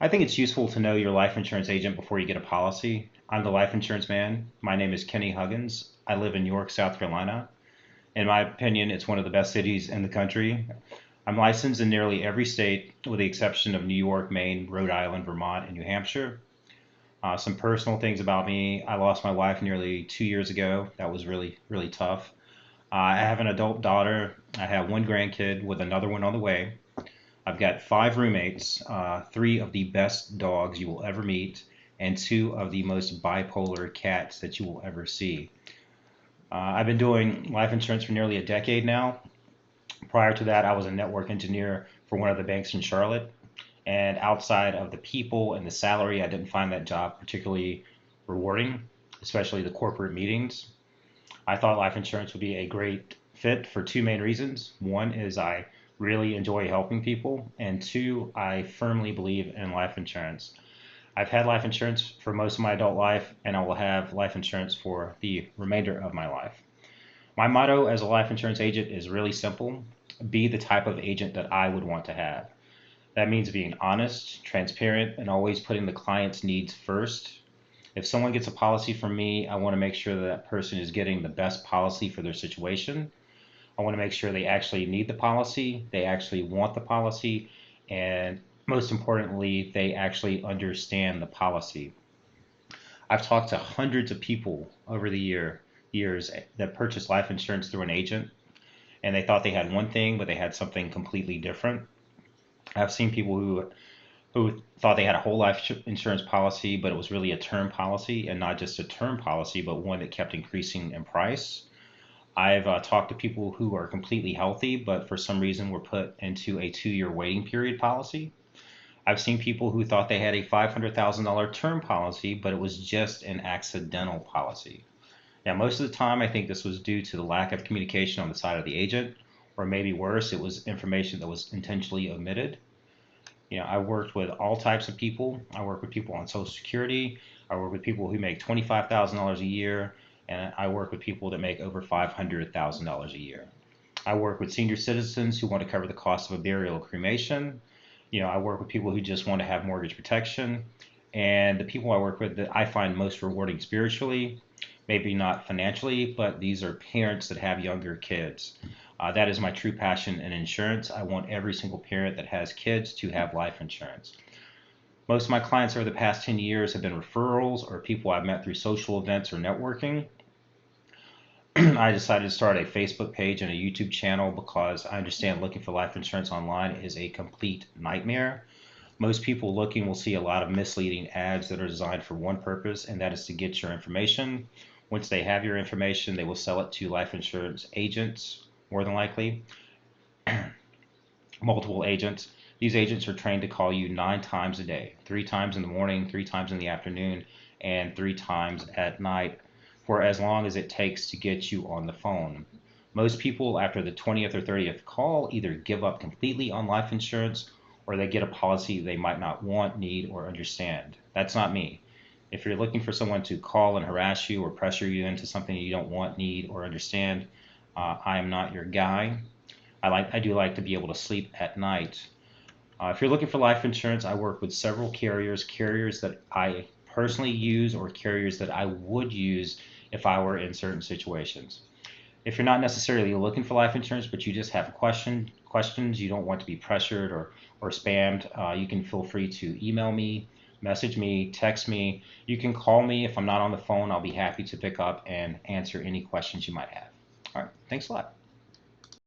I think it's useful to know your life insurance agent before you get a policy. I'm the life insurance man. My name is Huggins. I live in York, South Carolina. In my opinion, it's one of the best cities in the country. I'm licensed in nearly every state with the exception of New York, Maine, Rhode Island, Vermont, and New Hampshire. Some personal things about me. I lost my wife nearly 2 years ago. That was really, really tough. I have an adult daughter. I have one grandkid with another one on the way. I've got five roommates, three of the best dogs you will ever meet, and two of the most bipolar cats that you will ever see. I've been doing life insurance for nearly a decade now. Prior to that, I was a network engineer for one of the banks in Charlotte. And outside of the people and the salary, I didn't find that job particularly rewarding, especially the corporate meetings. I thought life insurance would be a great fit for two main reasons. One is I really enjoy helping people, and two, I firmly believe in life insurance. I've had life insurance for most of my adult life, and I will have life insurance for the remainder of my life. My motto as a life insurance agent is really simple: be the type of agent that I would want to have. That means being honest, transparent, and always putting the client's needs first. If someone gets a policy from me, I want to make sure that that person is getting the best policy for their situation. I want to make sure they actually need the policy, they actually want the policy, and most importantly, they actually understand the policy. I've talked to hundreds of people over the years that purchased life insurance through an agent, and they thought they had one thing, but they had something completely different. I've seen people who thought they had a whole life insurance policy, but it was really a term policy, and not just a term policy, but one that kept increasing in price. I've talked to people who are completely healthy, but for some reason were put into a 2 year waiting period policy. I've seen people who thought they had a $500,000 term policy, but it was just an accidental policy. Now, most of the time, I think this was due to the lack of communication on the side of the agent, or maybe worse, it was information that was intentionally omitted. I worked with all types of people. I work with people on Social Security. I work with people who make $25,000 a year, and I work with people that make over $500,000 a year. I work with senior citizens who want to cover the cost of a burial or cremation. I work with people who just want to have mortgage protection. And the people I work with that I find most rewarding spiritually, maybe not financially, but these are parents that have younger kids. That is my true passion in insurance. I want every single parent that has kids to have life insurance. Most of my clients over the past 10 years have been referrals or people I've met through social events or networking. I decided to start a Facebook page and a YouTube channel because I understand looking for life insurance online is a complete nightmare. Most people looking will see a lot of misleading ads that are designed for one purpose, and that is to get your information. Once they have your information, they will sell it to life insurance agents, more than likely, multiple agents. These agents are trained to call you 9 times a day, 3 times in the morning, 3 times in the afternoon, and 3 times at night for as long as it takes to get you on the phone. Most people, after the 20th or 30th call, either give up completely on life insurance or they get a policy they might not want, need, or understand. That's not me. If you're looking for someone to call and harass you or pressure you into something you don't want, need, or understand, I am not your guy. I do like to be able to sleep at night. If you're looking for life insurance, I work with several carriers that I personally use or carriers that I would use if I were in certain situations. If you're not necessarily looking for life insurance, but you just have questions, you don't want to be pressured or spammed, you can feel free to email me, message me, text me. You can call me. If I'm not on the phone, I'll be happy to pick up and answer any questions you might have. All right, thanks a lot.